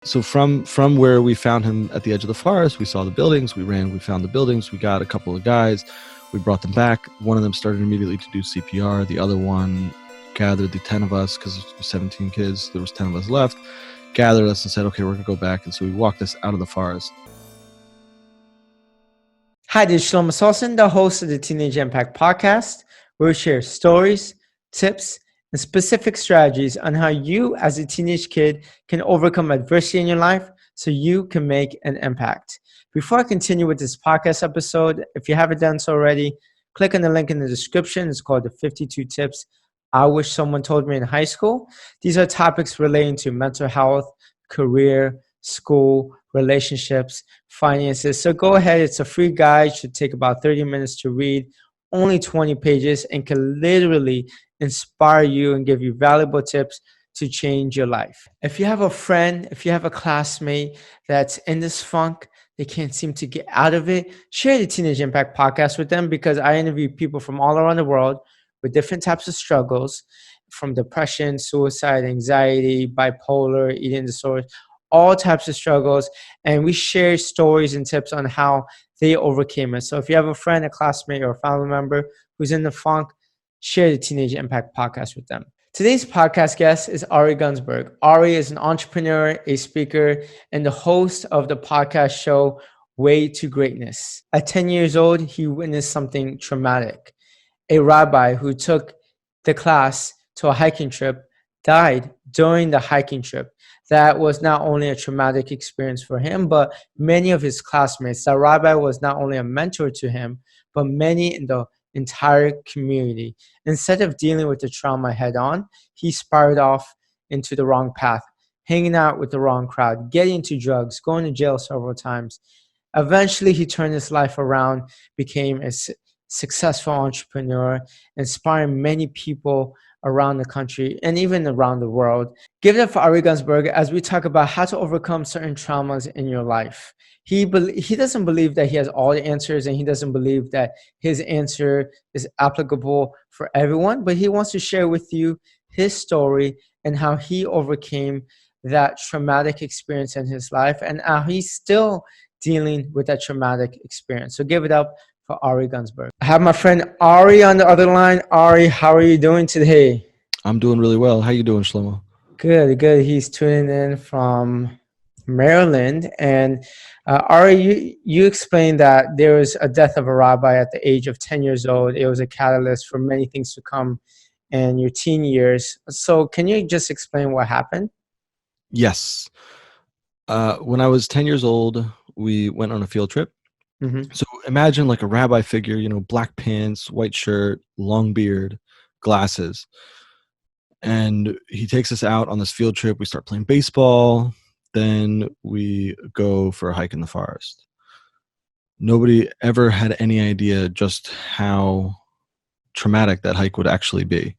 So from where we found him at the edge of the forest, we saw the buildings, we ran, we found the buildings, we got a couple of guys, we brought them back. One of them started immediately to do CPR. The other one gathered the 10 of us, because it was 17 kids, there was 10 of us left, gathered us and said, okay, we're gonna go back. And so we walked us out of the forest. Hi, this is Shelomo Solson, the host of the Teenage Impact Podcast, where we share stories, tips, and specific strategies on how you as a teenage kid can overcome adversity in your life so you can make an impact. Before I continue with this podcast episode, if you haven't done so already, click on the link in the description. It's called the 52 Tips I Wish Someone Told Me in High School. These are topics relating to mental health, career, school, relationships, finances. So go ahead. It's a free guide. It should take about 30 minutes to read, only 20 pages, and can literally inspire you and give you valuable tips to change your life. If you have a friend, if you have a classmate that's in this funk, they can't seem to get out of it, share the Teenage Impact Podcast with them, because I interview people from all around the world with different types of struggles, from depression, suicide, anxiety, bipolar, eating disorders, all types of struggles. And we share stories and tips on how they overcame it. So if you have a friend, a classmate, or a family member who's in the funk, share the Teenage Impact Podcast with them. Today's podcast guest is Ari Gunzburg. Ari is an entrepreneur, a speaker, and the host of the podcast show Way to Greatness. At 10 years old, he witnessed something traumatic. A rabbi who took the class to a hiking trip died during the hiking trip. That was not only a traumatic experience for him, but many of his classmates. The rabbi was not only a mentor to him, but many in the entire community. Instead of dealing with the trauma head on, he spiraled off into the wrong path, hanging out with the wrong crowd, getting into drugs, going to jail several times. Eventually, he turned his life around, became a successful entrepreneur, inspiring many people around the country and even around the world. Give it up for Ari Gunzburg as we talk about how to overcome certain traumas in your life. He doesn't believe that he has all the answers, and he doesn't believe that his answer is applicable for everyone, but he wants to share with you his story and how he overcame that traumatic experience in his life and how he's still dealing with that traumatic experience. So give it up for Ari Gunzburg. I have my friend Ari on the other line. Ari, how are you doing today? I'm doing really well. How you doing, Shlomo? Good. He's tuning in from Maryland. And Ari, you explained that there was a death of a rabbi at the age of 10 years old. It was a catalyst for many things to come in your teen years. So can you just explain what happened? Yes. When I was 10 years old, we went on a field trip. Mm-hmm. So imagine like a rabbi figure, black pants, white shirt, long beard, glasses. And he takes us out on this field trip. We start playing baseball. Then we go for a hike in the forest. Nobody ever had any idea just how traumatic that hike would actually be.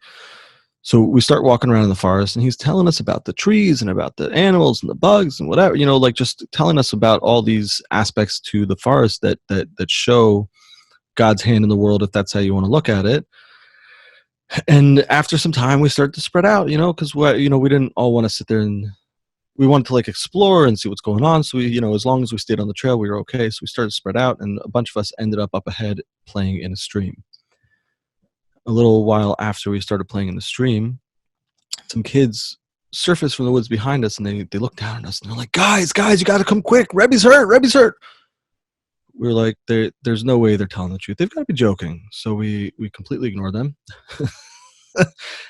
So we start walking around in the forest, and he's telling us about the trees and about the animals and the bugs and whatever, like just telling us about all these aspects to the forest that show God's hand in the world, if that's how you want to look at it. And after some time, we start to spread out, because we didn't all want to sit there, and we wanted to like explore and see what's going on. So we, as long as we stayed on the trail, we were okay. So we started to spread out, and a bunch of us ended up ahead playing in a stream. A little while after we started playing in the stream, some kids surfaced from the woods behind us, and they looked down at us, and they're like, guys, you got to come quick. Rebbe's hurt. We were like, there's no way they're telling the truth. They've got to be joking. So we completely ignored them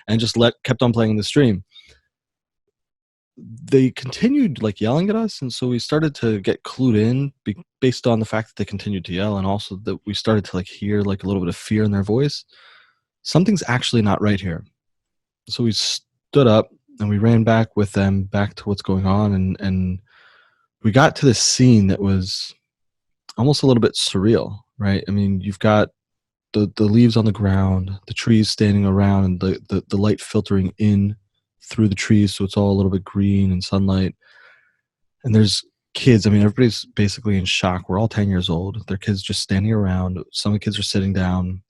and just kept on playing in the stream. They continued like yelling at us, and so we started to get clued in based on the fact that they continued to yell, and also that we started to like hear like a little bit of fear in their voice. Something's actually not right here. So we stood up and we ran back with them back to what's going on, and we got to this scene that was almost a little bit surreal, right? I mean, you've got the leaves on the ground, the trees standing around, and the light filtering in through the trees, so it's all a little bit green and sunlight. And there's kids. I mean, everybody's basically in shock. We're all 10 years old. Their kids just standing around. Some of the kids are sitting down,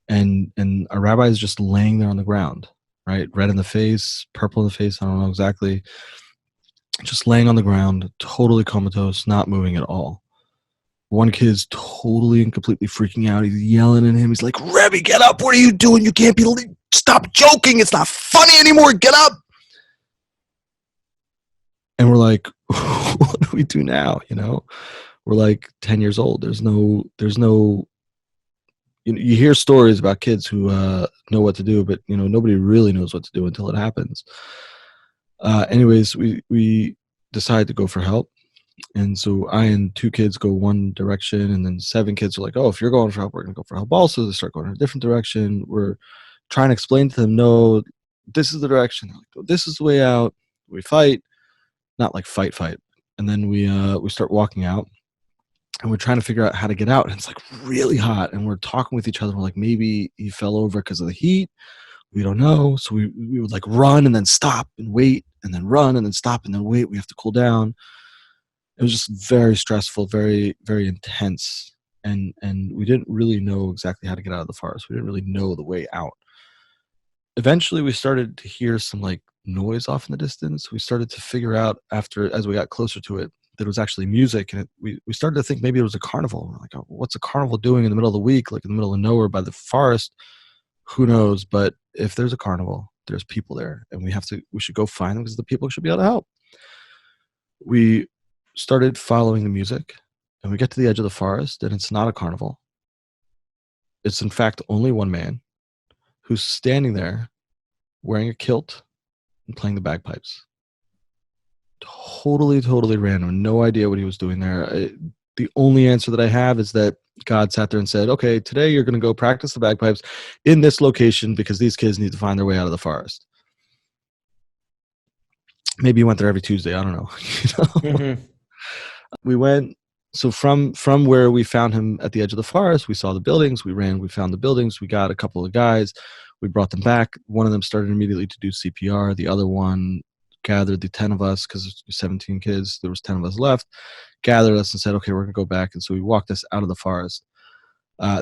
and a rabbi is just laying there on the ground, right? Red in the face, purple in the face. I don't know exactly. just laying on the ground, totally comatose, not moving at all. One kid's totally and completely freaking out. He's yelling at him. He's like, Rabbi, get up. What are you doing? You can't be. Stop joking. It's not funny anymore. Get up. And we're like, what do we do now? We're like 10 years old. There's no, you hear stories about kids who know what to do, but nobody really knows what to do until it happens. Anyways, we decide to go for help. And so I and two kids go one direction, and then 7 kids are like, oh, if you're going for help, we're going to go for help also. They start going in a different direction. We're trying to explain to them, no, this is the direction. They're like, oh, this is the way out. We fight, not like fight. And then we start walking out, and we're trying to figure out how to get out. And it's like really hot, and we're talking with each other. We're like, maybe he fell over because of the heat. We don't know. So we would like run and then stop and wait, and then run and then stop and then wait. We have to cool down. It was just very stressful, very, very intense. And we didn't really know exactly how to get out of the forest. We didn't really know the way out. Eventually we started to hear some like noise off in the distance. We started to figure out as we got closer to it, that it was actually music. And we started to think maybe it was a carnival. We're like, oh, what's a carnival doing in the middle of the week, like in the middle of nowhere by the forest? Who knows? But if there's a carnival, there's people there, and we should go find them because the people should be able to help. We started following the music, and we get to the edge of the forest, and it's not a carnival. It's in fact only one man who's standing there wearing a kilt and playing the bagpipes. Totally random. No idea what he was doing there. The only answer that I have is that God sat there and said, okay, today you're going to go practice the bagpipes in this location because these kids need to find their way out of the forest. Maybe he went there every Tuesday. I don't know. Mm-hmm. We went. So from where we found him at the edge of the forest, we saw the buildings. We ran. We found the buildings. We got a couple of guys. We brought them back. One of them started immediately to do CPR. The other one gathered the 10 of us, because there's 17 kids. There was 10 of us left. Gathered us and said, okay, we're going to go back. And so we walked us out of the forest.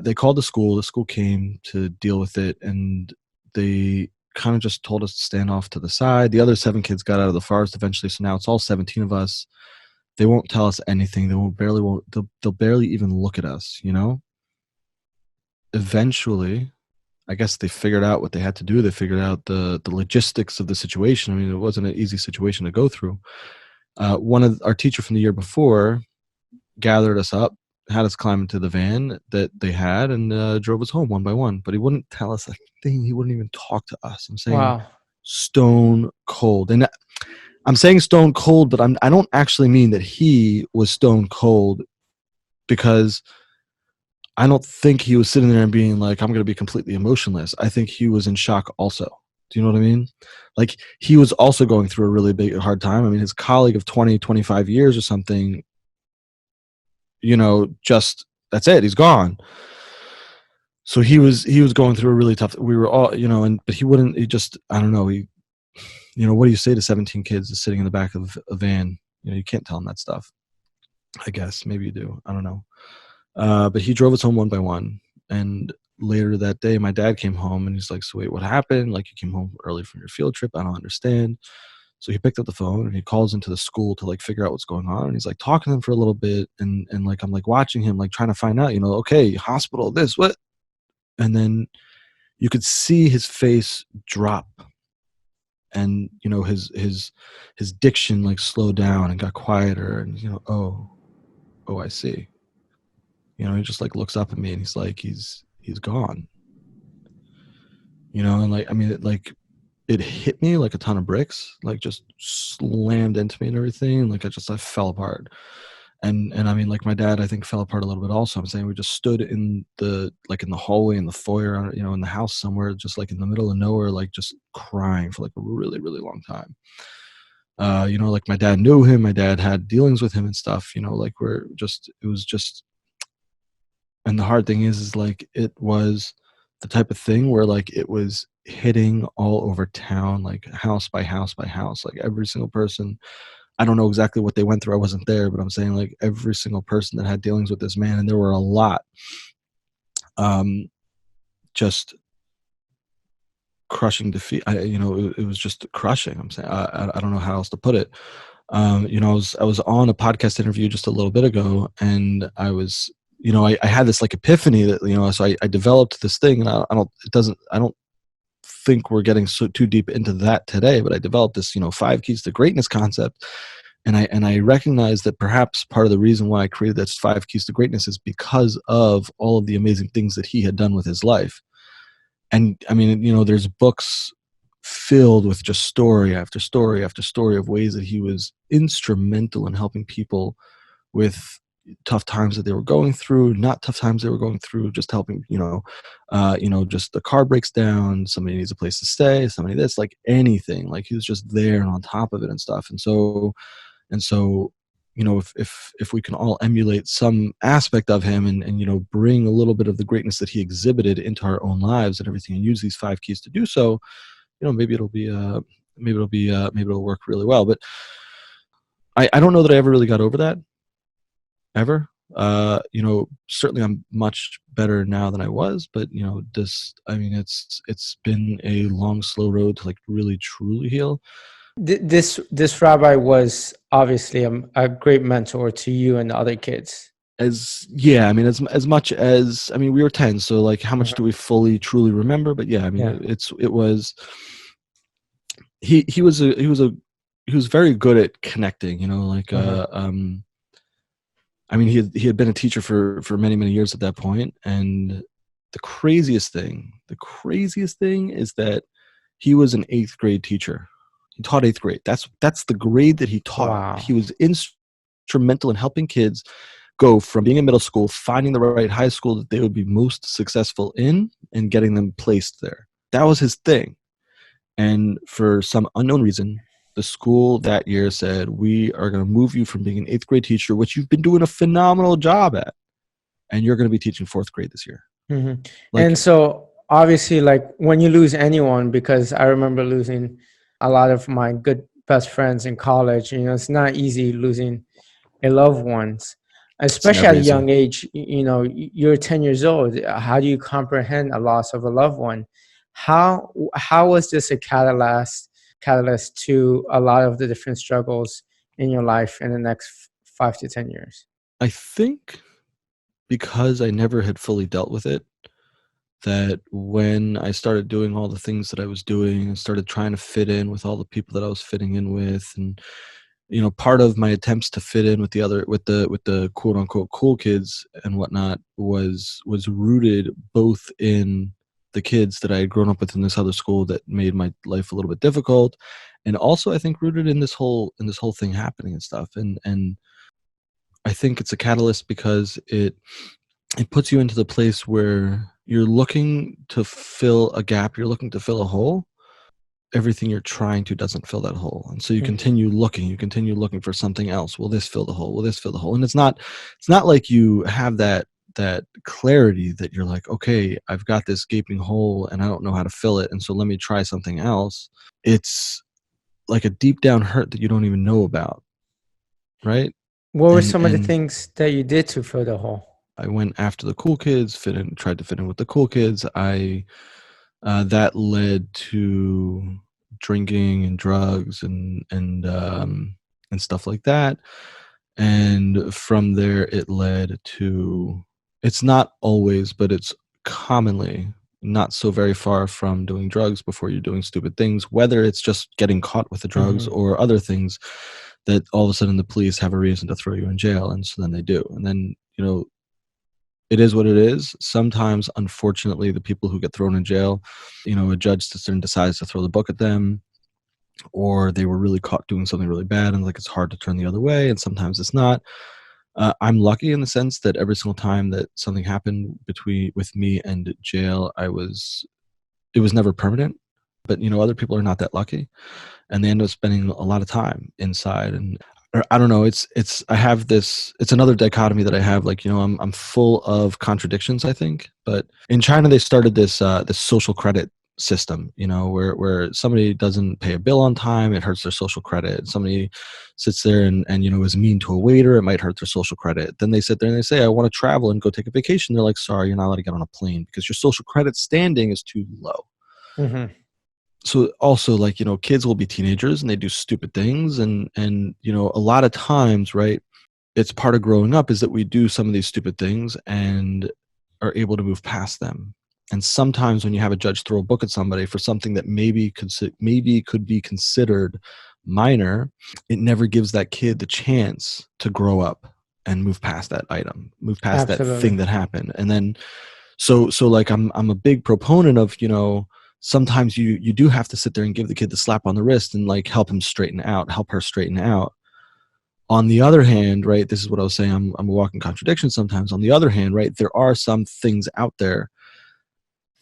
They called the school. The school came to deal with it, and they kind of just told us to stand off to the side. The other 7 kids got out of the forest eventually, so now it's all 17 of us. They won't tell us anything. They'll barely even look at us, Eventually, I guess they figured out what they had to do. They figured out the logistics of the situation. I mean, it wasn't an easy situation to go through. One of our teacher from the year before gathered us up, had us climb into the van that they had, and drove us home one by one. But he wouldn't tell us a thing. He wouldn't even talk to us. I'm saying Wow. stone cold. And I'm saying stone cold, but I don't actually mean that he was stone cold, because I don't think he was sitting there and being like, I'm going to be completely emotionless. I think he was in shock also. Do you know what I mean? Like, he was also going through a really hard time. I mean, his colleague of 20, 25 years or something, just that's it. He's gone. So he was going through a really tough. We were all, but he wouldn't. He just, I don't know. What do you say to 17 kids sitting in the back of a van? You can't tell them that stuff. I guess maybe you do. I don't know. But he drove us home one by one. And later that day, my dad came home and he's like, so wait, what happened? Like, you came home early from your field trip. I don't understand. So he picked up the phone and he calls into the school to like figure out what's going on. And he's like talking to them for a little bit. And like, I'm like watching him, like trying to find out, okay, hospital, this, what? And then you could see his face drop. And, his diction like slowed down and got quieter. And, oh, I see. He just like looks up at me and he's like, he's gone. And like, I mean, it hit me like a ton of bricks, like just slammed into me and everything. Like I fell apart. And I mean, like my dad, I think fell apart a little bit also. I'm saying we just stood in the hallway, in the foyer, in the house somewhere, just like in the middle of nowhere, like just crying for like a really, really long time. Like my dad knew him. My dad had dealings with him and stuff, like it was just, and the hard thing is like, it was the type of thing where like it was hitting all over town, like house by house by house, like every single person. I don't know exactly what they went through. I wasn't there, but I'm saying like every single person that had dealings with this man, and there were a lot, just crushing defeat. It was just crushing. I'm saying, I don't know how else to put it. I was on a podcast interview just a little bit ago, and I was, I had this like epiphany that, so I developed this thing, and I don't think we're getting too deep into that today, but I developed this, 5 keys to greatness concept. And I recognize that perhaps part of the reason why I created that 5 keys to greatness is because of all of the amazing things that he had done with his life. And I mean, there's books filled with just story after story after story of ways that he was instrumental in helping people with tough times that they were going through, not tough times they were going through, just helping, just the car breaks down, somebody needs a place to stay, somebody this, like anything, like he was just there and on top of it and stuff. And so, if we can all emulate some aspect of him and bring a little bit of the greatness that he exhibited into our own lives and everything, and use these 5 keys to do so, maybe it'll work really well. But I don't know that I ever really got over that ever. Certainly I'm much better now than I was, but it's been a long, slow road to like really truly heal. This rabbi was obviously a great mentor to you and the other kids. As much as, we were 10, so like how much Uh-huh. do we fully truly remember? But yeah, Yeah. it was, he was very good at connecting, Uh-huh. he had been a teacher for many, many years at that point. And the craziest thing is that he was an 8th grade teacher. He taught 8th grade. That's the grade that he taught. Wow. He was instrumental in helping kids go from being in middle school, finding the right high school that they would be most successful in, and getting them placed there. That was his thing. And for some unknown reason, the school that year said, we are going to move you from being an 8th grade teacher, which you've been doing a phenomenal job at, and you're going to be teaching 4th grade this year. Hmm. And Like, so obviously, like when you lose anyone, because I remember losing a lot of my good best friends in college, it's not easy losing a loved ones, it's especially never at a easy. young age. You're 10 years old. How do you comprehend a loss of a loved one? How was this a catalyst to a lot of the different struggles in your life in the next 5 to 10 years? I think because I never had fully dealt with it, that when I started doing all the things that I was doing and started trying to fit in with all the people that I was fitting in with, and part of my attempts to fit in with the quote unquote cool kids and whatnot was rooted both in the kids that I had grown up with in this other school that made my life a little bit difficult, and also I think rooted in this whole thing happening and stuff. And I think it's a catalyst because it puts you into the place where you're looking to fill a gap, you're looking to fill a hole. Everything you're trying to doesn't fill that hole, and so you continue looking for something else. Will this fill the hole? Will this fill the hole? And it's not like you have that clarity that you're like, okay, I've got this gaping hole and I don't know how to fill it, and so let me try something else. It's like a deep down hurt that you don't even know about, right? What were some of the And things that you did to fill the hole? I went after the cool kids, tried to fit in with the cool kids. That led to drinking and drugs and stuff like that. And from there, it led to, it's not always, but it's commonly not so very far from doing drugs before you're doing stupid things, whether it's just getting caught with the drugs Hmm. or other things that all of a sudden the police have a reason to throw you in jail. And so then they do. And then, it is what it is. Sometimes, unfortunately, the people who get thrown in jail, a judge sits there and decides to throw the book at them, or they were really caught doing something really bad, and like it's hard to turn the other way. And sometimes it's not. I'm lucky in the sense that every single time that something happened with me and jail, it was never permanent. But other people are not that lucky, and they end up spending a lot of time inside. And or I don't know, I have this, it's another dichotomy that I have, like, I'm full of contradictions, I think. But in China they started this social credit system, where somebody doesn't pay a bill on time, it hurts their social credit. Somebody sits there and is mean to a waiter, it might hurt their social credit. Then they sit there and they say, I want to travel and go take a vacation. They're like, sorry, you're not allowed to get on a plane because your social credit standing is too low. Hmm. so also, like, kids will be teenagers and they do stupid things, and a lot of times, right, it's part of growing up is that we do some of these stupid things and are able to move past them. And sometimes when you have a judge throw a book at somebody for something that maybe could be considered minor, it never gives that kid the chance to grow up and move past that item, move past that thing Absolutely. that happened. And then so like I'm a big proponent of, sometimes you do have to sit there and give the kid the slap on the wrist and like help her straighten out. On the other hand, right, this is what I was saying, I'm a walking contradiction sometimes. On the other hand, right, there are some things out there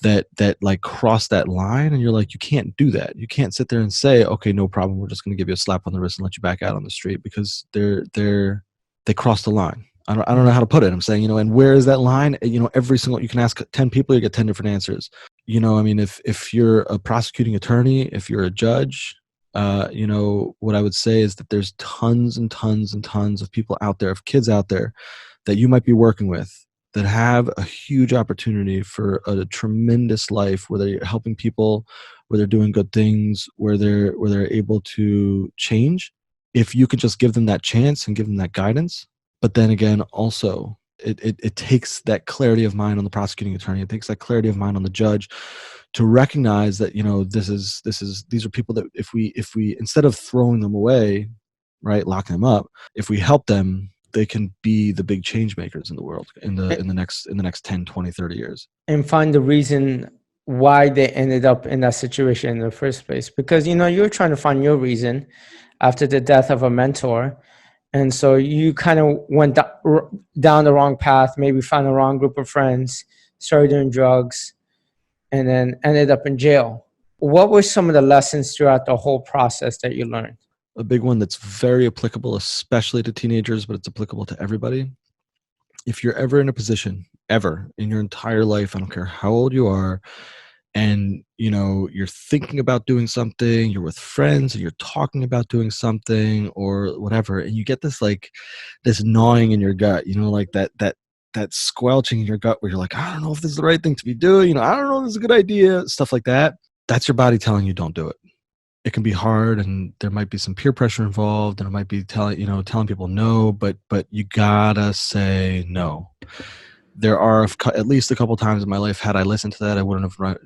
that like cross that line, and you're like, you can't do that. You can't sit there and say, okay, no problem, we're just going to give you a slap on the wrist and let you back out on the street, because they cross the line. I don't know how to put it. I'm saying, and where is that line? Every single, you can ask 10 people, you get 10 different answers. I mean, if you're a prosecuting attorney, if you're a judge, what I would say is that there's tons and tons and tons of people out there, of kids out there that you might be working with, that have a huge opportunity for a tremendous life, where they're helping people, where they're doing good things, where they're able to change, if you could just give them that chance and give them that guidance. But then again, also, it takes that clarity of mind on the prosecuting attorney. It takes that clarity of mind on the judge to recognize that, these are people that if we instead of throwing them away, right, locking them up, if we help them, they can be the big change makers in the world in the next 10, 20, 30 years. And find the reason why they ended up in that situation in the first place. Because you're trying to find your reason after the death of a mentor, and so you kind of went down the wrong path, maybe found the wrong group of friends, started doing drugs, and then ended up in jail. What were some of the lessons throughout the whole process that you learned? A big one that's very applicable, especially to teenagers, but it's applicable to everybody. If you're ever in a position, ever in your entire life, I don't care how old you are, and you're thinking about doing something, you're with friends and you're talking about doing something or whatever, and you get this gnawing in your gut, like that squelching in your gut, where you're like, I don't know if this is the right thing to be doing, I don't know if this is a good idea, stuff like that. That's your body telling you don't do it. It can be hard, and there might be some peer pressure involved, and it might be telling people no, but you gotta say no. There are at least a couple times in my life, had I listened to that, I wouldn't have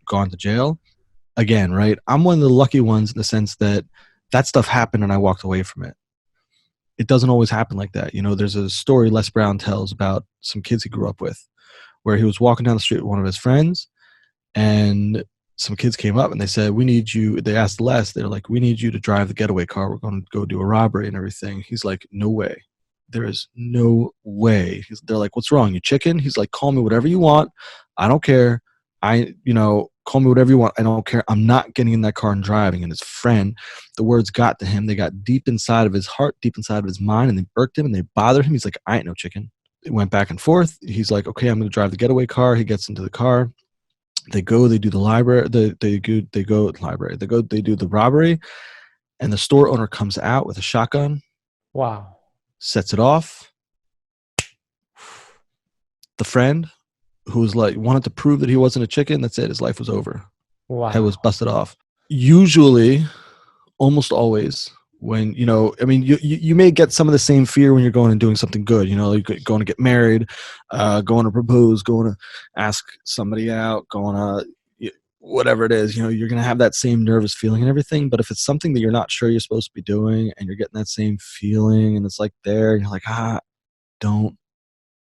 gone to jail. Again, right, I'm one of the lucky ones in the sense that stuff happened and I walked away from it. It doesn't always happen like that. There's a story Les Brown tells about some kids he grew up with, where he was walking down the street with one of his friends, and some kids came up and they said, we need you. They asked Les, they're like, we need you to drive the getaway car. We're going to go do a robbery and everything. He's like, no way. There is no way. They're like, what's wrong? You chicken? He's like, call me whatever you want. I don't care. Call me whatever you want. I don't care. I'm not getting in that car and driving. And his friend, the words got to him. They got deep inside of his heart, deep inside of his mind, and they irked him and they bothered him. He's like, I ain't no chicken. It went back and forth. He's like, okay, I'm going to drive the getaway car. He gets into the car. They go, they do the library, they do the robbery, and the store owner comes out with a shotgun. Wow. Sets it off. The friend, who was like, wanted to prove that he wasn't a chicken, that's it. His life was over. Wow. Head was busted off. Usually, almost always, when you may get some of the same fear when you're going and doing something good. You're going to get married, going to propose, going to ask somebody out, going to whatever it is. You're going to have that same nervous feeling and everything. But if it's something that you're not sure you're supposed to be doing, and you're getting that same feeling, and it's like there, and you're like, don't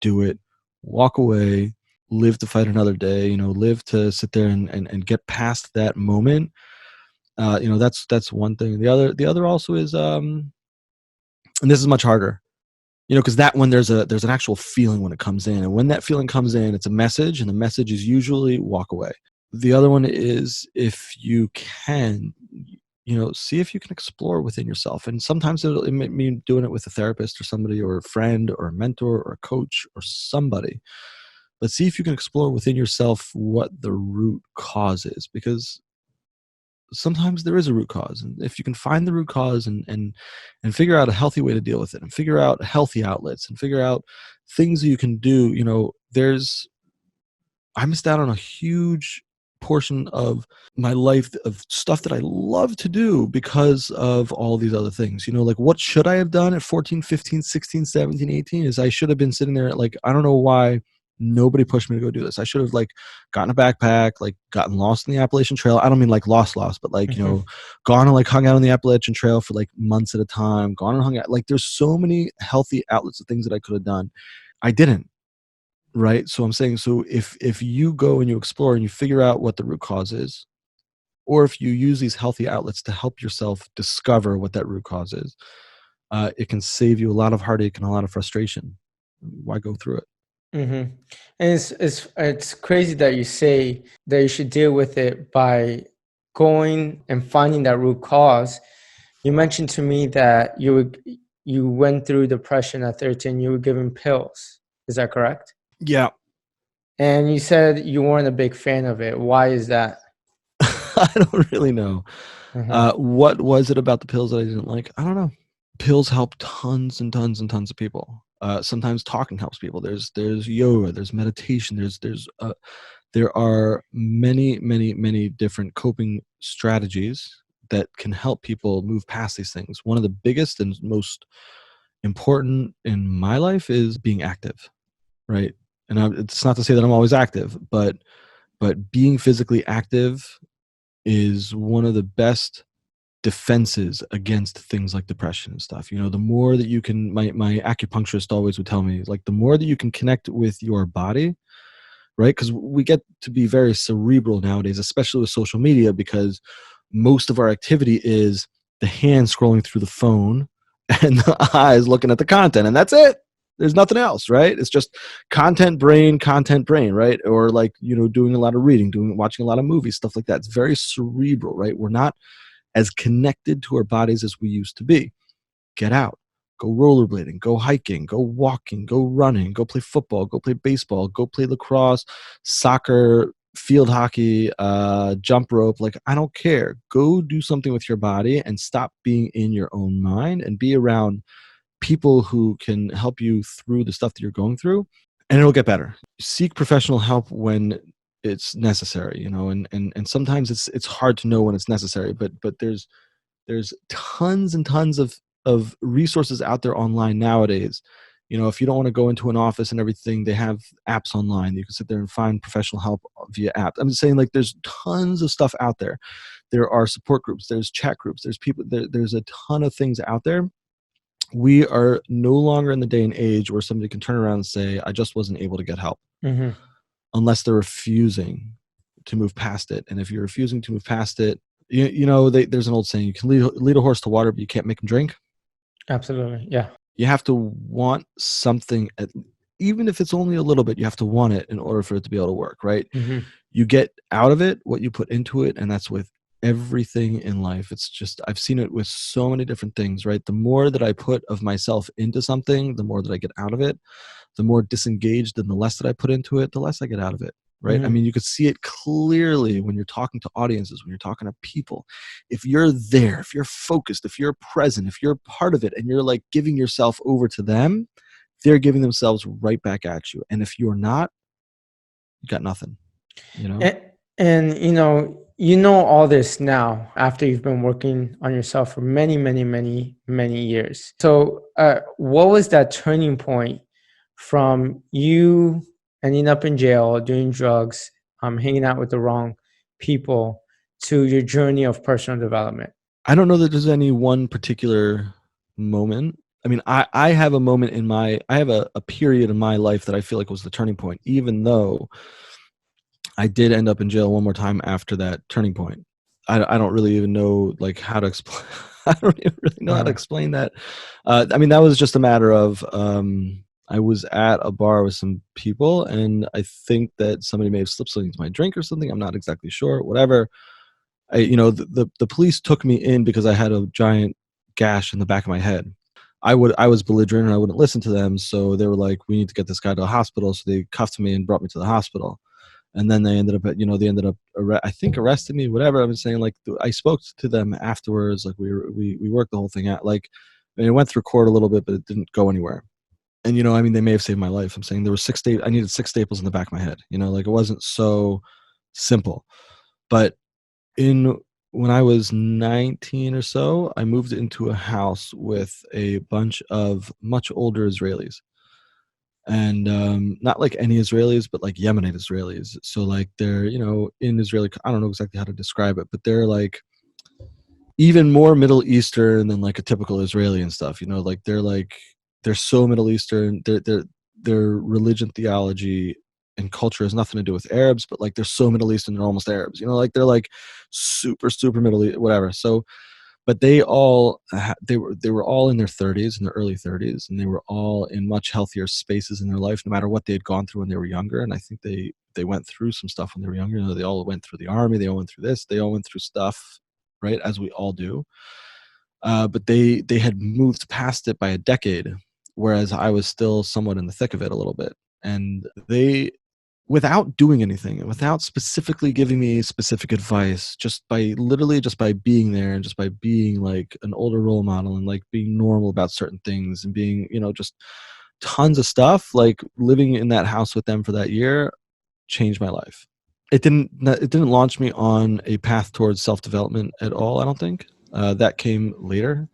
do it. Walk away. Live to fight another day. Live to sit there and get past that moment. That's one thing. The other also is, and this is much harder, because that one, there's an actual feeling when it comes in, and when that feeling comes in, it's a message, and the message is usually walk away. The other one is, if you can, see if you can explore within yourself, and sometimes it may mean doing it with a therapist or somebody, or a friend or a mentor or a coach or somebody, but see if you can explore within yourself what the root cause is, because sometimes there is a root cause, and if you can find the root cause and figure out a healthy way to deal with it, and figure out healthy outlets, and figure out things that you can do, I missed out on a huge portion of my life of stuff that I love to do because of all these other things. Like what should I have done at 14, 15, 16, 17, 18 is I should have been sitting there like, I don't know why nobody pushed me to go do this. I should have like gotten a backpack, like gotten lost in the Appalachian Trail. I don't mean like lost, but like, gone and like hung out on the Appalachian Trail for like months at a time, gone and hung out. Like there's so many healthy outlets of things that I could have done. I didn't. Right. So I'm saying, so if you go and you explore and you figure out what the root cause is, or if you use these healthy outlets to help yourself discover what that root cause is, it can save you a lot of heartache and a lot of frustration. Why go through it? And it's crazy that you say that you should deal with it by going and finding that root cause. You mentioned to me that you went through depression at 13. You were given pills. Is that correct? Yeah. And you said you weren't a big fan of it. Why is that? I don't really know. What was it about the pills that I didn't like? I don't know. Pills help tons and tons and tons of people. Sometimes talking helps people. There's yoga, there's meditation, there are many different coping strategies that can help people move past these things. One of the biggest and most important in my life is being active, right? And it's not to say that I'm always active, but being physically active is one of the best defenses against things like depression and stuff. The more that you can, my acupuncturist always would tell me, like the more that you can connect with your body, right? Because we get to be very cerebral nowadays, especially with social media, because most of our activity is the hand scrolling through the phone and the eyes looking at the content, and that's it. There's nothing else, right? It's just content brain, right? Or like, doing a lot of reading, watching a lot of movies, stuff like that. It's very cerebral, right? We're not as connected to our bodies as we used to be. Get out, go rollerblading, go hiking, go walking, go running, go play football, go play baseball, go play lacrosse, soccer, field hockey, jump rope. Like, I don't care. Go do something with your body and stop being in your own mind and be around people who can help you through the stuff that you're going through, and it'll get better. Seek professional help when it's necessary, and sometimes it's hard to know when it's necessary, but there's tons and tons of resources out there online nowadays. If you don't want to go into an office and everything, they have apps online. You can sit there and find professional help via app. I'm just saying, like, there's tons of stuff out there. There are support groups, there's chat groups, there's people there's a ton of things out there. We are no longer in the day and age where somebody can turn around and say, I just wasn't able to get help, unless they're refusing to move past it. And if you're refusing to move past it, there's an old saying, you can lead a horse to water, but you can't make him drink. Absolutely. Yeah. You have to want something, even if it's only a little bit, you have to want it in order for it to be able to work, right? You get out of it what you put into it, and that's with everything in life. It's just, I've seen it with so many different things, right? The more that I put of myself into something, the more that I get out of it. The more disengaged and the less that I put into it, the less I get out of it, right? I mean, you could see it clearly when you're talking to audiences, when you're talking to people. If you're there, if you're focused, if you're present, if you're part of it, and you're like giving yourself over to them, they're giving themselves right back at you. And if you're not, you got nothing, And all this now after you've been working on yourself for many years. So what was that turning point from you ending up in jail, doing drugs, hanging out with the wrong people, to your journey of personal development? I don't know that there's any one particular moment. I mean, I have a moment I have a period in my life that I feel like was the turning point, even though I did end up in jail one more time after that turning point. I don't really even know like how to explain. I don't even really know how to explain that. I mean, that was just a matter of I was at a bar with some people, and I think that somebody may have slipped something into my drink or something. I'm not exactly sure. Whatever. The police took me in because I had a giant gash in the back of my head. I was belligerent and I wouldn't listen to them, so they were like, "We need to get this guy to the hospital." So they cuffed me and brought me to the hospital. And then they ended up, I think, arresting me, whatever. I'm saying, like, I spoke to them afterwards. Like, we worked the whole thing out. Like, and it went through court a little bit, but it didn't go anywhere. And, I mean, they may have saved my life. I'm saying there were I needed 6 staples in the back of my head. Like, it wasn't so simple. But in when I was 19 or so, I moved into a house with a bunch of much older Israelis. And not like any Israelis, but like Yemenite Israelis. So like they're, in Israeli, I don't know exactly how to describe it, but they're like even more Middle Eastern than like a typical Israeli and stuff. Like they're so Middle Eastern. Their religion, theology, and culture has nothing to do with Arabs, but like they're so Middle Eastern, they're almost Arabs. Like they're like super super Middle East, whatever. So, but they were all in their 30s, in their early 30s, and they were all in much healthier spaces in their life, no matter what they had gone through when they were younger. And I think they went through some stuff when they were younger. They all went through the army. They all went through this. They all went through stuff, right, as we all do. But they had moved past it by a decade, whereas I was still somewhat in the thick of it a little bit. And they, without doing anything, without specifically giving me specific advice, just by being there and just by being like an older role model and like being normal about certain things and being, just tons of stuff, like living in that house with them for that year changed my life. It didn't launch me on a path towards self-development at all, I don't think. That came later.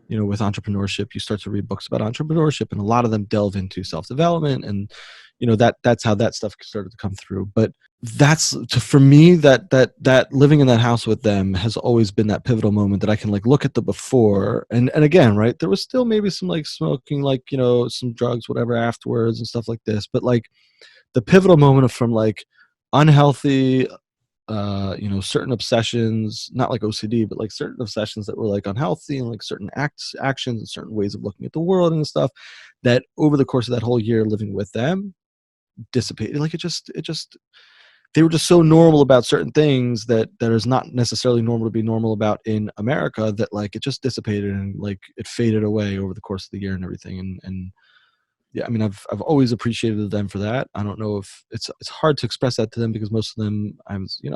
With entrepreneurship, you start to read books about entrepreneurship, and a lot of them delve into self-development, and that's how that stuff started to come through. But for me, that living in that house with them has always been that pivotal moment that I can like look at the before, and again, right, there was still maybe some like smoking, like some drugs, whatever, afterwards and stuff like this, but like the pivotal moment from like unhealthy, certain obsessions, not like OCD, but like certain obsessions that were like unhealthy, and like certain actions and certain ways of looking at the world and stuff, that over the course of that whole year living with them dissipated. Like it just they were just so normal about certain things that is not necessarily normal to be normal about in America, that like it just dissipated and like it faded away over the course of the year and everything. And yeah, I mean, I've always appreciated them for that. I don't know if it's hard to express that to them, because most of them I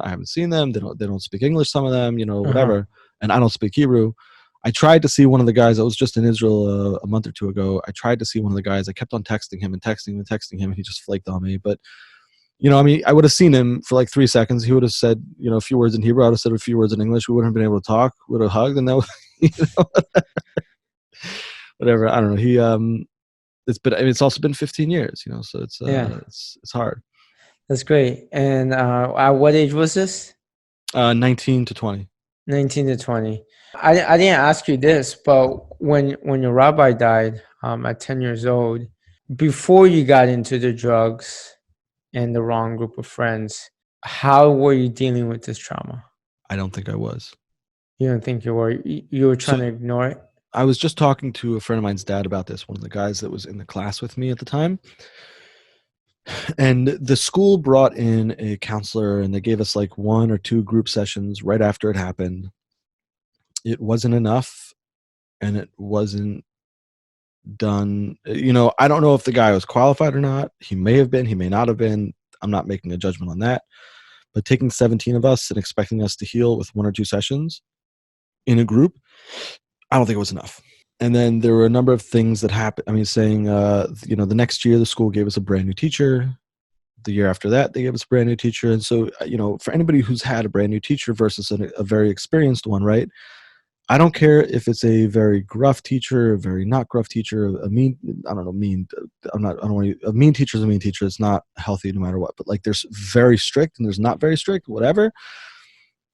haven't seen them. They don't speak English. Some of them, Uh-huh. whatever, and I don't speak Hebrew. I tried to see one of the guys. I was just in Israel a month or two ago. I tried to see one of the guys. I kept on texting him and texting him and texting him, and he just flaked on me. But I mean, I would have seen him for like 3 seconds. He would have said, a few words in Hebrew. I would have said a few words in English. We wouldn't have been able to talk. We would have hugged, and that was, whatever. I don't know. It's also been 15 years, so Yeah, it's hard. that's great. And at what age was this? 19 to 20. 19 to 20. I didn't ask you this, but when your rabbi died at 10 years old, before you got into the drugs and the wrong group of friends, how were you dealing with this trauma? I don't think I was. You don't think you were? You were trying So to ignore it? I was just talking to a friend of mine's dad about this, one of the guys that was in the class with me at the time. And the school brought in a counselor, and they gave us like 1 or 2 group sessions right after it happened. It wasn't enough, and it wasn't done. I don't know if the guy was qualified or not. He may have been, he may not have been. I'm not making a judgment on that. But taking 17 of us and expecting us to heal with 1 or 2 sessions in a group, I don't think it was enough. And then there were a number of things that happened. I mean, saying, the next year the school gave us a brand new teacher. The year after that, they gave us a brand new teacher. And so, for anybody who's had a brand new teacher versus a very experienced one, right? I don't care if it's a very gruff teacher, a very not gruff teacher, a mean, I don't know, mean, I don't want to, a mean teacher is a mean teacher. It's not healthy no matter what. But like there's very strict and there's not very strict, whatever.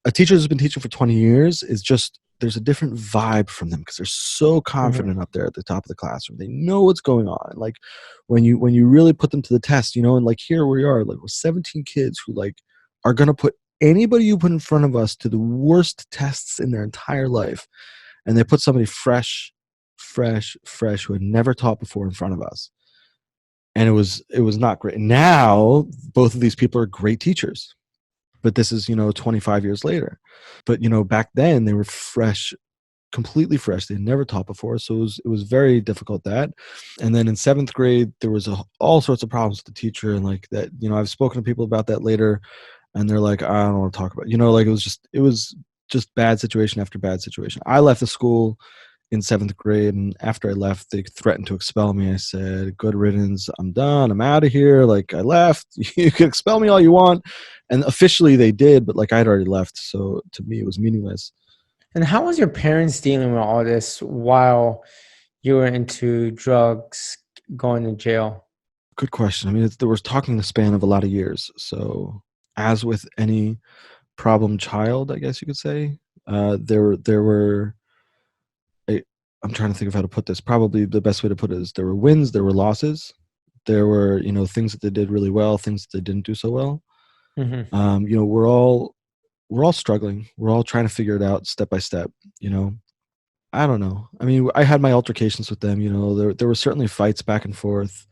A teacher who's been teaching for 20 years is just, there's a different vibe from them, because they're so Mm-hmm. confident up there at the top of the classroom. They know what's going on. Like when you really put them to the test, and like here we are, like we're 17 kids who like are going to put anybody you put in front of us to the worst tests in their entire life. And they put somebody fresh, who had never taught before in front of us. And it was not great. Now, both of these people are great teachers, but this is, 25 years later. But, back then they were fresh, completely fresh. They had never taught before. So it was very difficult, that. And then in 7th grade, there was all sorts of problems with the teacher. And like that, I've spoken to people about that later, and they're like, I don't want to talk about, like it was just bad situation after bad situation. I left the school in 7th grade, and after I left, they threatened to expel me. I said, good riddance, I'm done, I'm out of here. Like, I left. You can expel me all you want. And officially they did, but like, I'd already left, so to me it was meaningless. And how was your parents dealing with all this while you were into drugs, going to jail? Good question. I mean, there was talking the span of a lot of years. So as with any problem child, I guess you could say, there were I, I'm trying to think of how to put this. Probably the best way to put it is there were wins, there were losses, there were, things that they did really well, things that they didn't do so well. Hmm. We're all struggling. We're all trying to figure it out step by step. You know, I don't know. I mean, I had my altercations with them. There were certainly fights back and forth.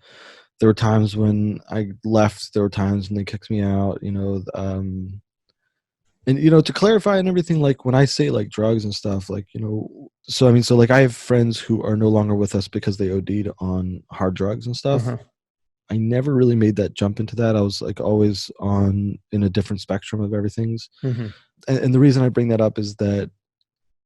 There were times when I left. There were times when they kicked me out. And to clarify and everything, like when I say like drugs and stuff, like so I mean, so like I have friends who are no longer with us because they OD'd on hard drugs and stuff. Uh-huh. I never really made that jump into that. I was like always on in a different spectrum of everything's. Hmm. And the reason I bring that up is that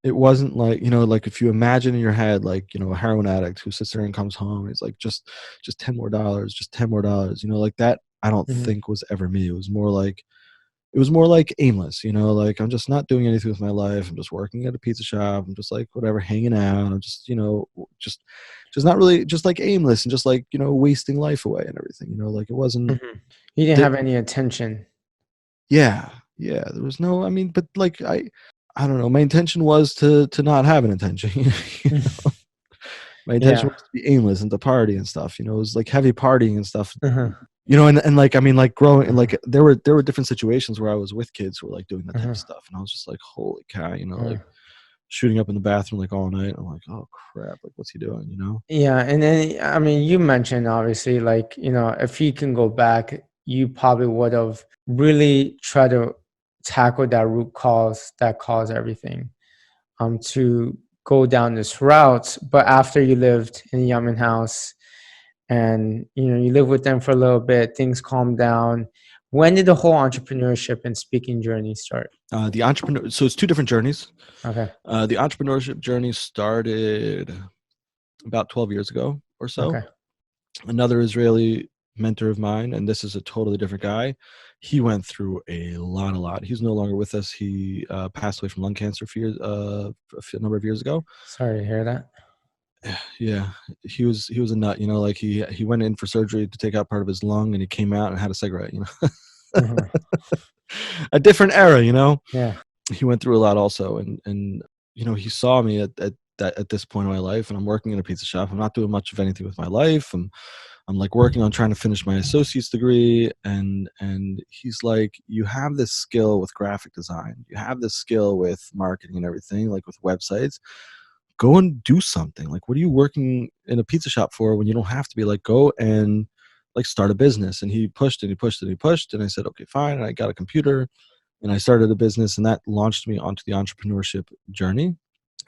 it wasn't like, like if you imagine in your head, like, a heroin addict who sits there and comes home, and he's like, just $10 more, just $10 more, like that. I don't Hmm. think was ever me. It was more like aimless, like I'm just not doing anything with my life. I'm just working at a pizza shop. I'm just like whatever, hanging out. I'm just, just not really, just like aimless and just like, wasting life away and everything, like it wasn't. Hmm. You didn't Di- have any attention. yeah, yeah. There was no. I mean, but like I don't know. My intention was to not have an intention. My intention Yeah. was to be aimless and to party and stuff. It was like heavy partying and stuff. Uh-huh. And like I mean, like growing and Uh-huh. like there were different situations where I was with kids who were like doing that type of Uh-huh. stuff, and I was just like, holy cow, Uh-huh. like shooting up in the bathroom like all night. I'm like, oh crap, like what's he doing? Yeah, and then I mean, you mentioned obviously, like, if you can go back, you probably would have really tried to tackle that root cause that caused everything. To go down this route. But after you lived in the Yaman house and you lived with them for a little bit, things calmed down. When did the whole entrepreneurship and speaking journey start? The entrepreneur. So it's two different journeys. Okay. The entrepreneurship journey started about 12 years ago or so. Okay. Another Israeli mentor of mine, and this is a totally different guy. He went through a lot. He's no longer with us. He passed away from lung cancer a number of years ago. Sorry to hear that. Yeah, he was a nut. Like he went in for surgery to take out part of his lung, and he came out and had a cigarette. Mhm. A different era. Yeah. He went through a lot also, and he saw me at this point in my life, and I'm working in a pizza shop. I'm not doing much of anything with my life. I'm like working on trying to finish my associate's degree, and he's like, you have this skill with graphic design, you have this skill with marketing and everything, like with websites. Go and do something. Like, what are you working in a pizza shop for when you don't have to be? Like, go and like start a business. And he pushed and he pushed and he pushed, and I said, okay, fine. And I got a computer and I started a business, and that launched me onto the entrepreneurship journey.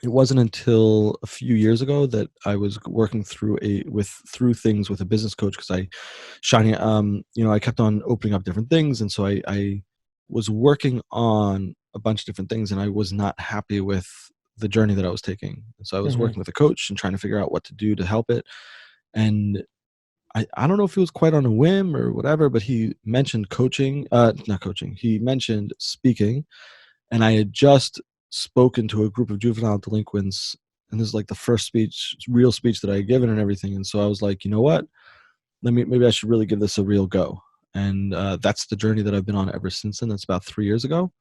It wasn't until a few years ago that I was working through things with a business coach, because I kept on opening up different things, and so I was working on a bunch of different things, and I was not happy with the journey that I was taking. And so I was Hmm. working with a coach and trying to figure out what to do to help it. And I don't know if it was quite on a whim or whatever, but he mentioned not coaching. He mentioned speaking, and I had just spoken to a group of juvenile delinquents, and this is like the first real speech that I had given and everything. And so I was like, you know what? Maybe I should really give this a real go. And that's the journey that I've been on ever since then. That's about 3 years ago.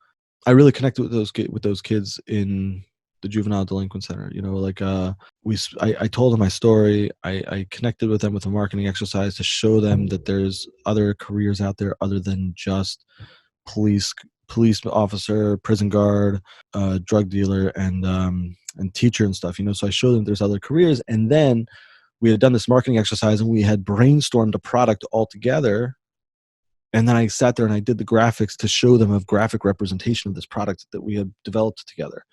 I really connected with those kids in the juvenile delinquent center. Like I told them my story. I connected with them with a marketing exercise to show them that there's other careers out there other than just police police officer, prison guard, drug dealer, and teacher and stuff. So I showed them there's other careers, and then we had done this marketing exercise and we had brainstormed a product all together. And then I sat there and I did the graphics to show them a graphic representation of this product that we had developed together.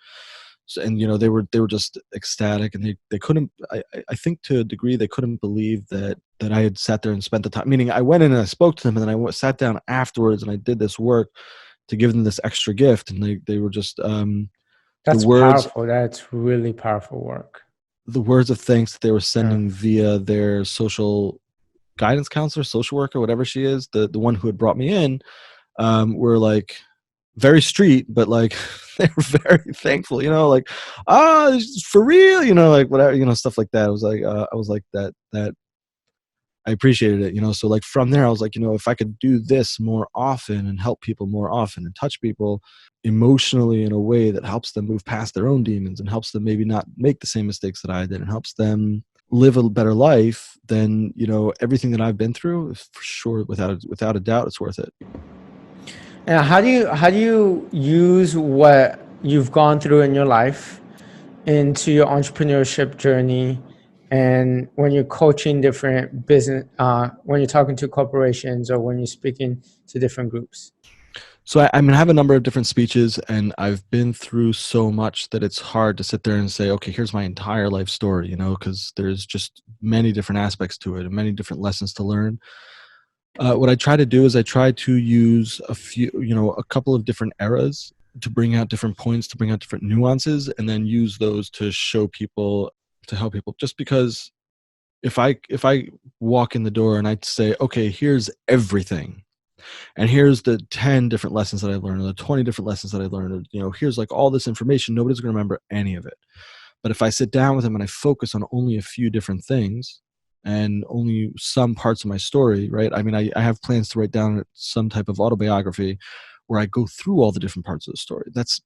So, and they were just ecstatic, and they couldn't. I think to a degree they couldn't believe that I had sat there and spent the time. Meaning, I went in and I spoke to them, and then sat down afterwards and I did this work to give them this extra gift, and they were just the That's words. powerful. That's really powerful work. the words of thanks that they were Yeah. sending via their social guidance counselor, social worker, whatever she is, the one who had brought me in, were like very street, but like they were very thankful, like, for real, like whatever, stuff like that. It was like, I was like that I appreciated it, so like from there I was like, if I could do this more often and help people more often and touch people emotionally in a way that helps them move past their own demons and helps them maybe not make the same mistakes that I did and helps them live a better life, then everything that I've been through, for sure, without a doubt, it's worth it. And how do you use what you've gone through in your life into your entrepreneurship journey, and when you're coaching different business, when you're talking to corporations or when you're speaking to different groups? So I have a number of different speeches, and I've been through so much that it's hard to sit there and say, okay, here's my entire life story, because there's just many different aspects to it and many different lessons to learn. What I try to do is I try to use a couple of different eras to bring out different points, to bring out different nuances, and then use those to show people, to help people. Just because if I walk in the door and I say, okay, here's everything, and here's the 10 different lessons that I learned, or the 20 different lessons that I learned, or here's like all this information, nobody's going to remember any of it. But if I sit down with them and I focus on only a few different things and only some parts of my story, right? I mean, I have plans to write down some type of autobiography where I go through all the different parts of the story. That's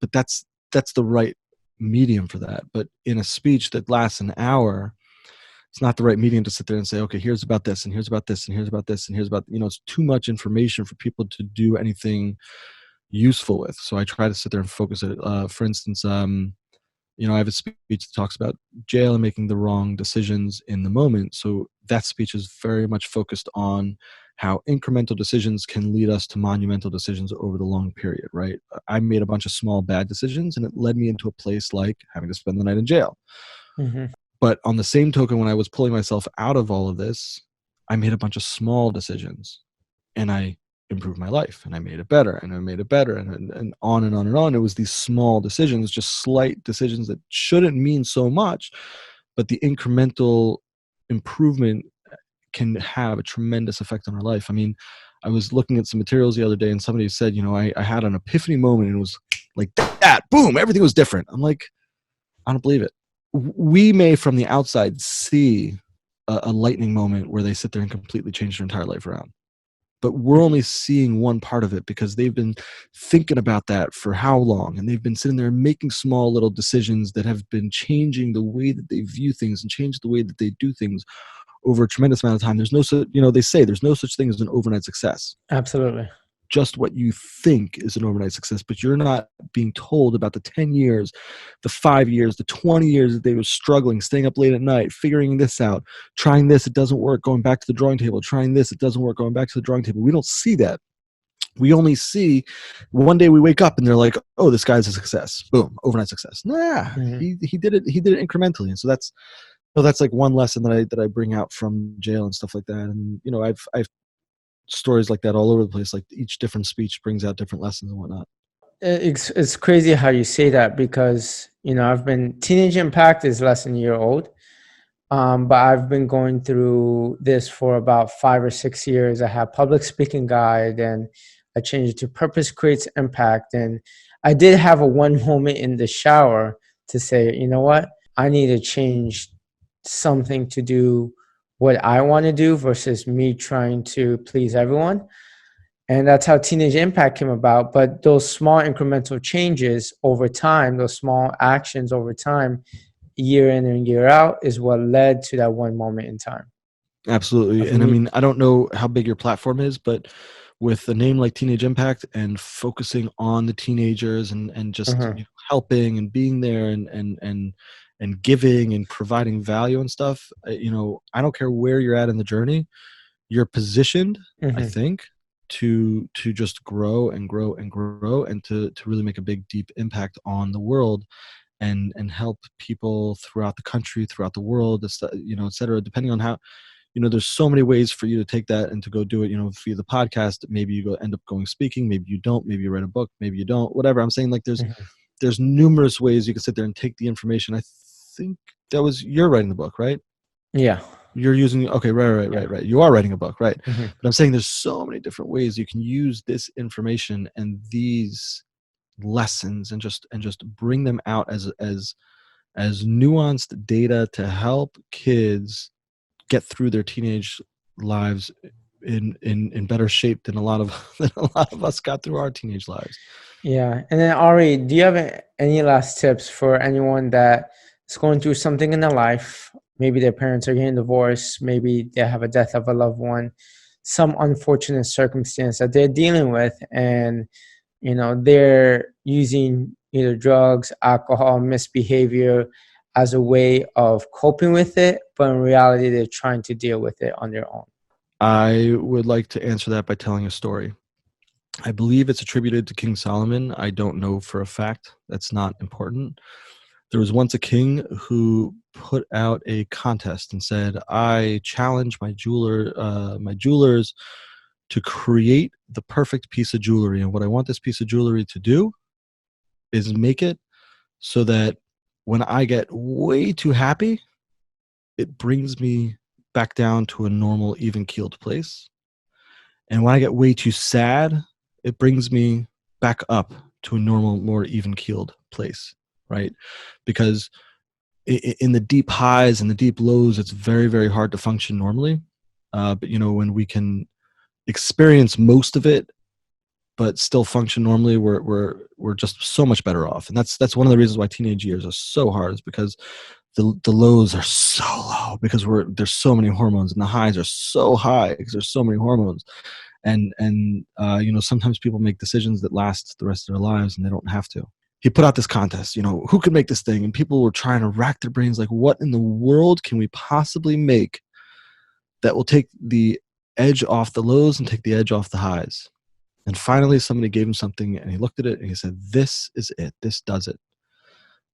the right medium for that. But in a speech that lasts an hour, it's not the right medium to sit there and say, okay, here's about this, and here's about this, and here's about this, and here's about, it's too much information for people to do anything useful with. So I try to sit there and focus it. For instance, I have a speech that talks about jail and making the wrong decisions in the moment. So that speech is very much focused on how incremental decisions can lead us to monumental decisions over the long period, right? I made a bunch of small bad decisions, and it led me into a place like having to spend the night in jail. Mm-hmm. But on the same token, when I was pulling myself out of all of this, I made a bunch of small decisions, and I improved my life, and I made it better, and I made it better, and on and on and on. It was these small decisions, just slight decisions that shouldn't mean so much, but the incremental improvement can have a tremendous effect on our life. I mean, I was looking at some materials the other day, and somebody said, I had an epiphany moment, and it was like that, boom, everything was different. I'm like, I don't believe it. We may, from the outside, see a lightning moment where they sit there and completely change their entire life around. But we're only seeing one part of it because they've been thinking about that for how long? And they've been sitting there making small little decisions that have been changing the way that they view things and change the way that they do things over a tremendous amount of time. There's no such, they say there's no such thing as an overnight success. Absolutely. Just what you think is an overnight success, but you're not being told about the 10 years, the 5 years, the 20 years that they were struggling, staying up late at night, figuring this out, trying this, it doesn't work, going back to the drawing table, trying this, it doesn't work, going back to the drawing table. We don't see that. We only see one day we wake up and they're like, oh, this guy's a success. Boom, overnight success. Nah, Mm-hmm. he did it incrementally. And so that's like one lesson that I bring out from jail and stuff like that. And I've stories like that all over the place. Like each different speech brings out different lessons and whatnot. It's crazy how you say that, because I've been Teenage Impact is less than a year old, but I've been going through this for about 5 or 6 years. I have public speaking guide, and I changed it to Purpose Creates Impact. And I did have a one moment in the shower to say, you know what, I need to change something to do what I want to do versus me trying to please everyone. And that's how Teenage Impact came about. But those small incremental changes over time, those small actions over time, year in and year out, is what led to that one moment in time. Absolutely. Of And I me. mean, I don't know how big your platform is, but with a name like Teenage Impact and focusing on the teenagers and just Uh-huh. helping and being there and giving and providing value and stuff, I don't care where you're at in the journey, you're positioned, I Hmm. think, to just grow and grow and grow and to really make a big, deep impact on the world and help people throughout the country, throughout the world, et cetera, depending on how, there's so many ways for you to take that and to go do it, via the podcast. Maybe you end up going speaking, maybe you don't, maybe you write a book, maybe you don't, whatever. I'm saying, like, there's numerous ways you can sit there and take the information. I think you're writing the book, right? Yeah. You're using, okay, right. You are writing a book, right? Mm-hmm. But I'm saying there's so many different ways you can use this information and these lessons and just bring them out as nuanced data to help kids get through their teenage lives in better shape than a lot of us got through our teenage lives. Yeah. And then Ari, do you have any last tips for anyone that is going through something in their life? Maybe their parents are getting divorced, maybe they have a death of a loved one, some unfortunate circumstance that they're dealing with, and they're using either drugs, alcohol, misbehavior as a way of coping with it, but in reality they're trying to deal with it on their own. I would like to answer that by telling a story. I believe it's attributed to King Solomon. I don't know for a fact. That's not important. There was once a king who put out a contest and said, "I challenge my jewelers to create the perfect piece of jewelry. And what I want this piece of jewelry to do is make it so that when I get way too happy, it brings me back down to a normal, even-keeled place. And when I get way too sad, it brings me back up to a normal, more even-keeled place," right? Because in the deep highs and the deep lows, it's very, very hard to function normally. But when we can experience most of it, but still function normally, we're just so much better off. And that's one of the reasons why teenage years are so hard, is because the lows are so low because there's so many hormones, and the highs are so high because there's so many hormones. And sometimes people make decisions that last the rest of their lives, and they don't have to. He put out this contest, who could make this thing? And people were trying to rack their brains like, what in the world can we possibly make that will take the edge off the lows and take the edge off the highs? And finally, somebody gave him something, and he looked at it, and he said, "This is it. This does it.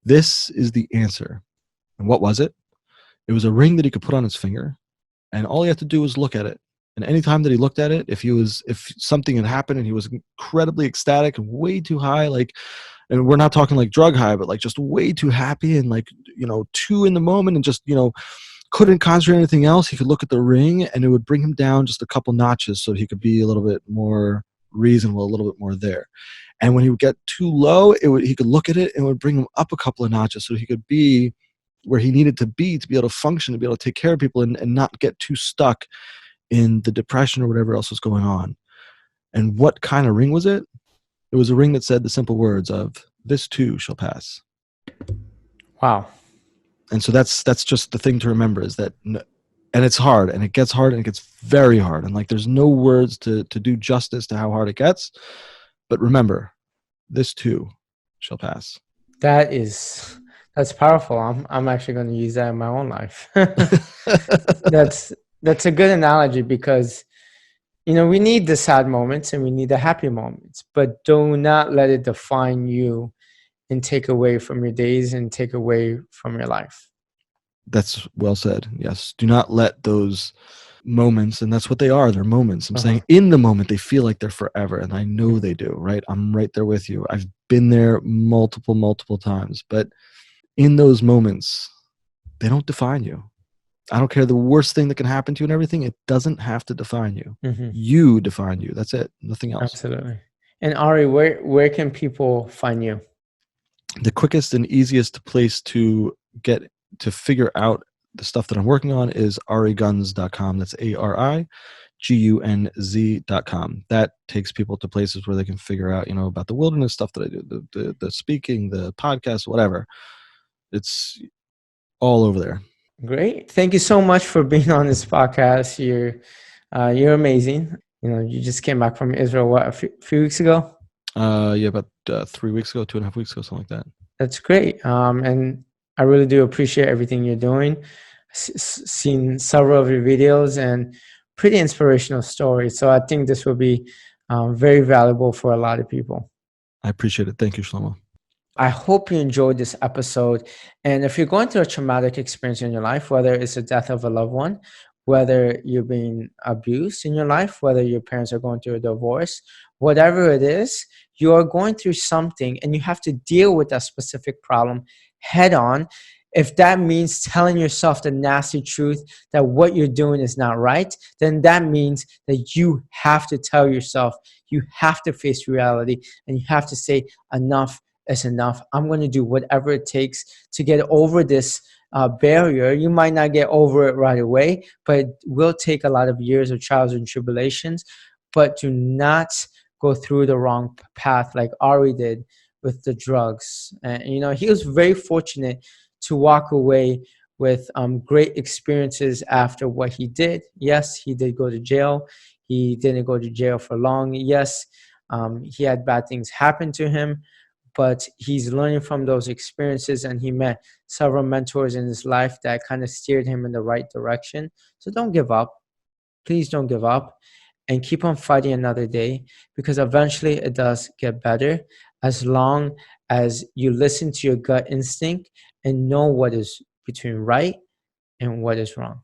This is the answer." And what was it? It was a ring that he could put on his finger, and all he had to do was look at it. And anytime that he looked at it, if something had happened and he was incredibly ecstatic and way too high, and we're not talking like drug high, but like just way too happy and too in the moment, and just couldn't concentrate on anything else, he could look at the ring and it would bring him down just a couple notches so he could be a little bit more reasonable, a little bit more there. And when he would get too low, he could look at it and it would bring him up a couple of notches so he could be where he needed to be able to function, to be able to take care of people, and not get too stuck in the depression or whatever else was going on. And what kind of ring was it? It was a ring that said the simple words of, "This too shall pass." Wow. And so that's just the thing to remember, is that, and it's hard, and it gets hard, and it gets very hard. And there's no words to do justice to how hard it gets. But remember, this too shall pass. That's powerful. I'm actually going to use that in my own life. That's a good analogy, because we need the sad moments and we need the happy moments, but do not let it define you and take away from your days and take away from your life. That's well said. Yes. Do not let those moments, and that's what they are, they're moments. I'm saying in the moment they feel like they're forever, and I know they do, right? I'm right there with you. I've been there multiple times, but in those moments, they don't define you. I don't care the worst thing that can happen to you and everything, it doesn't have to define you. You define you. That's it. Nothing else. Absolutely. And Ari, where can people find you? The quickest and easiest place to get to figure out the stuff that I'm working on is arigunz.com. That's ARIGUNZ.com. That takes people to places where they can figure out, about the wilderness stuff that I do, the speaking, the podcast, whatever. It's all over there. Great. Thank you so much for being on this podcast. You're amazing. You just came back from Israel, a few weeks ago? About 3 weeks ago, 2.5 weeks ago, something like that. That's great. And I really do appreciate everything you're doing. Seen several of your videos and pretty inspirational stories. So I think this will be very valuable for a lot of people. I appreciate it. Thank you, Shelomo. I hope you enjoyed this episode. And if you're going through a traumatic experience in your life, whether it's the death of a loved one, whether you're being abused in your life, whether your parents are going through a divorce, whatever it is, you are going through something and you have to deal with that specific problem head on. If that means telling yourself the nasty truth that what you're doing is not right, then that means that you have to tell yourself, you have to face reality, and you have to say, enough is enough. I'm going to do whatever it takes to get over this barrier. You might not get over it right away, but it will take a lot of years of trials and tribulations. But do not go through the wrong path like Ari did with the drugs. And he was very fortunate to walk away with great experiences after what he did. Yes, he did go to jail. He didn't go to jail for long. Yes, he had bad things happen to him, but he's learning from those experiences, and he met several mentors in his life that kind of steered him in the right direction. So don't give up. Please don't give up, and keep on fighting another day, because eventually it does get better as long as you listen to your gut instinct and know what is between right and what is wrong.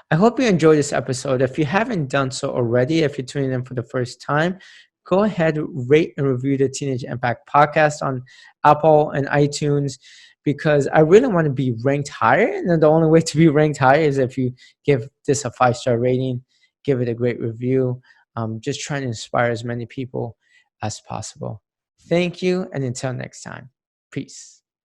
I hope you enjoyed this episode. If you haven't done so already, if you're tuning in for the first time, go ahead, rate and review the Teenage Impact podcast on Apple and iTunes, because I really want to be ranked higher. And the only way to be ranked higher is if you give this a 5-star rating, give it a great review. Just trying to inspire as many people as possible. Thank you. And until next time, peace.